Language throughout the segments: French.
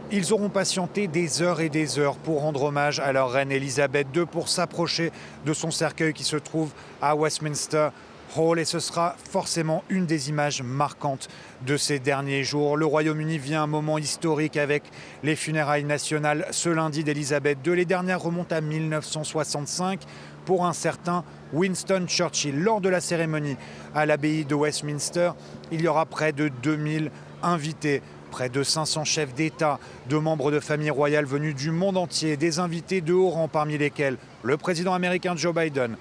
Ils auront patienté des heures et des heures pour rendre hommage à leur reine Elisabeth II, pour s'approcher de son cercueil qui se trouve à Westminster Hall. Et ce sera forcément une des images marquantes de ces derniers jours. Le Royaume-Uni vit un moment historique avec les funérailles nationales ce lundi d'Elisabeth II. Les dernières remontent à 1965 pour un certain Winston Churchill. Lors de la cérémonie à l'abbaye de Westminster, il y aura près de 2000 invités. Près de 500 chefs d'État, de membres de familles royales venus du monde entier, des invités de haut rang parmi lesquels le président américain Joe Biden,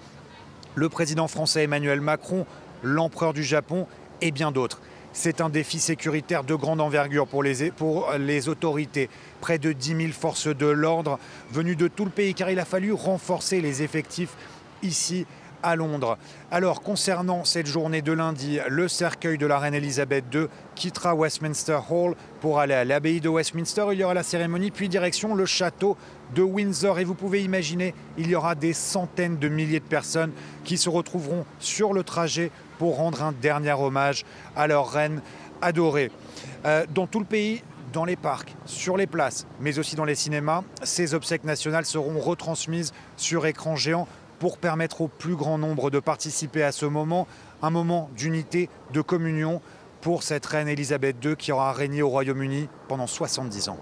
le président français Emmanuel Macron, l'empereur du Japon et bien d'autres. C'est un défi sécuritaire de grande envergure pour les autorités. Près de 10 000 forces de l'ordre venues de tout le pays, car il a fallu renforcer les effectifs ici à Londres. Alors, concernant cette journée de lundi, le cercueil de la reine Elisabeth II quittera Westminster Hall pour aller à l'abbaye de Westminster. Il y aura la cérémonie, puis direction le château de Windsor. Et vous pouvez imaginer, il y aura des centaines de milliers de personnes qui se retrouveront sur le trajet pour rendre un dernier hommage à leur reine adorée. Dans tout le pays, dans les parcs, sur les places, mais aussi dans les cinémas, ces obsèques nationales seront retransmises sur écran géant pour permettre au plus grand nombre de participer à ce moment, un moment d'unité, de communion pour cette reine Elisabeth II qui aura régné au Royaume-Uni pendant 70 ans.